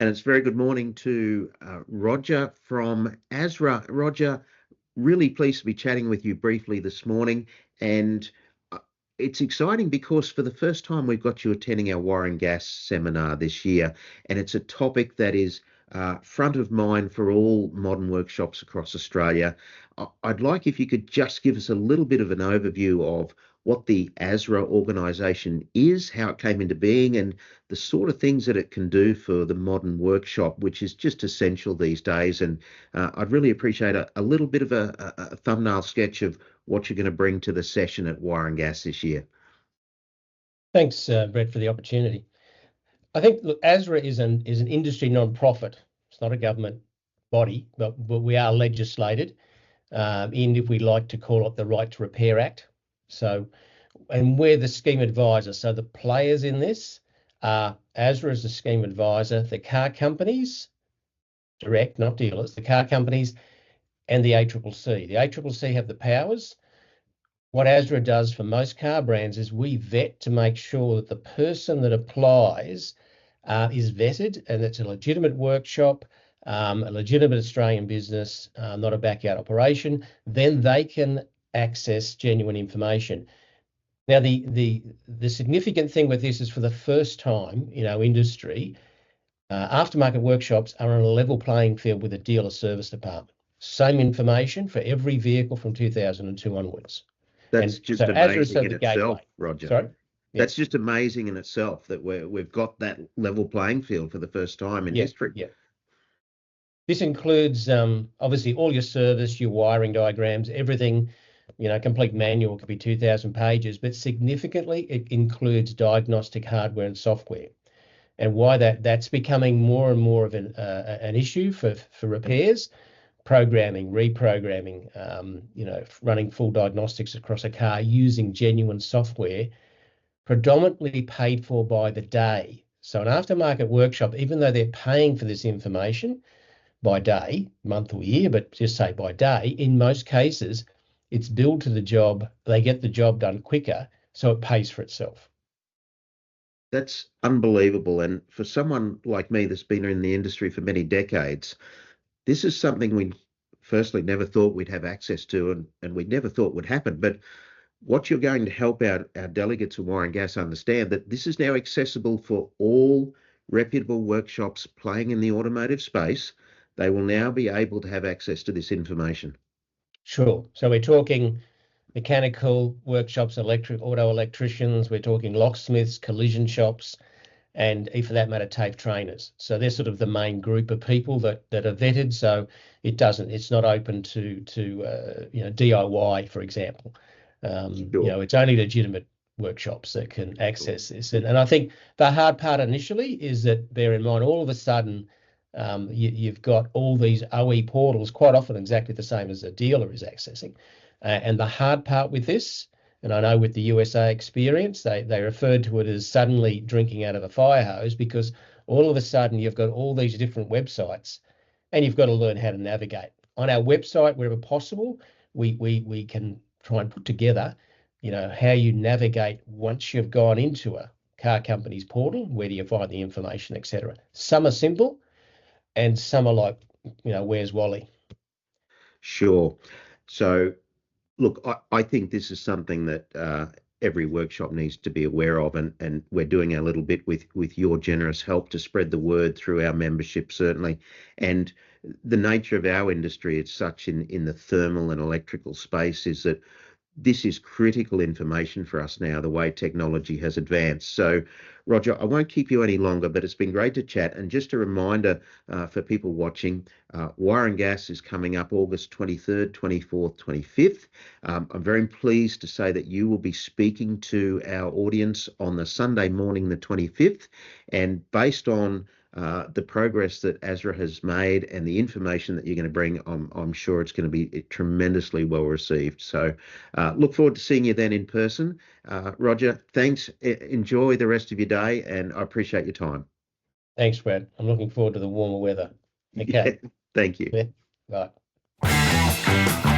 And it's very good morning to Rodger from AASRA. Rodger, really pleased to be chatting with you briefly this morning. And it's exciting because for the first time we've got you attending our wire and gas seminar this year. And it's a topic that is front of mind for all modern workshops across Australia. I'd like if you could just give us a little bit of an overview of what the AASRA organisation is, how it came into being, and the sort of things that it can do for the modern workshop, which is just essential these days. And I'd really appreciate a little bit of a thumbnail sketch of what you're going to bring to the session at Wire and Gas this year. Thanks, Brett, for the opportunity. I think, look, AASRA is an industry non-profit. It's not a government body, but we are legislated in, if we like to call it, the Right to Repair Act. So, and we're the scheme advisor. So the players in this are AASRA as the scheme advisor, the car companies, direct, not dealers, the car companies, and the ACCC. The ACCC have the powers. What AASRA does for most car brands is we vet to make sure that the person that applies is vetted and it's a legitimate workshop, a legitimate Australian business, not a backyard operation. Then they can access genuine information. Now, the significant thing with this is for the first time in our industry, aftermarket workshops are on a level playing field with a dealer service department. Same information for every vehicle from 2002 onwards. That's just amazing in itself, Rodger. Sorry? That's just amazing in itself that we've got that level playing field for the first time in history. Yeah. This includes obviously all your service, your wiring diagrams, everything, complete manual could be 2,000 pages, but significantly it includes diagnostic hardware and software. And why that's becoming more and more of an issue for repairs, programming, reprogramming, running full diagnostics across a car using genuine software, predominantly paid for by the day. So an aftermarket workshop, even though they're paying for this information by day, month or year, but just say by day, in most cases, it's billed to the job, they get the job done quicker, so it pays for itself. That's unbelievable. And for someone like me that's been in the industry for many decades, this is something we firstly never thought we'd have access to and we never thought would happen. But what you're going to help our delegates of Wire and Gas understand that this is now accessible for all reputable workshops playing in the automotive space. They will now be able to have access to this information. Sure. So we're talking mechanical workshops, auto electricians, we're talking locksmiths, collision shops, and for that matter, TAFE trainers. So they're sort of the main group of people that are vetted. So it's not open to DIY, for example. Sure. It's only legitimate workshops that can access this. And I think the hard part initially is that, bear in mind, all of a sudden, you've got all these OE portals, quite often exactly the same as a dealer is accessing. And the hard part with this, and I know with the USA experience, they referred to it as suddenly drinking out of a fire hose, because all of a sudden you've got all these different websites and you've got to learn how to navigate. On our website, wherever possible, we can try and put together, how you navigate once you've gone into a car company's portal, where do you find the information, etc. Some are simple and some are like, where's Wally? Sure. So, look, I think this is something that every workshop needs to be aware of, and we're doing a little bit with your generous help to spread the word through our membership, certainly. And the nature of our industry, it's such in the thermal and electrical space, is that this is critical information for us now, the way technology has advanced. So, Rodger, I won't keep you any longer, but it's been great to chat. And just a reminder for people watching, Wire and Gas is coming up August 23rd, 24th, 25th. I'm very pleased to say that you will be speaking to our audience on the Sunday morning, the 25th. And based on the progress that AASRA has made and the information that you're going to bring, I'm sure it's going to be tremendously well received. So look forward to seeing you then in person. Rodger, thanks. Enjoy the rest of your day, and I appreciate your time. Thanks, Brad. I'm looking forward to the warmer weather. Okay. Yeah, thank you. Yeah. Bye.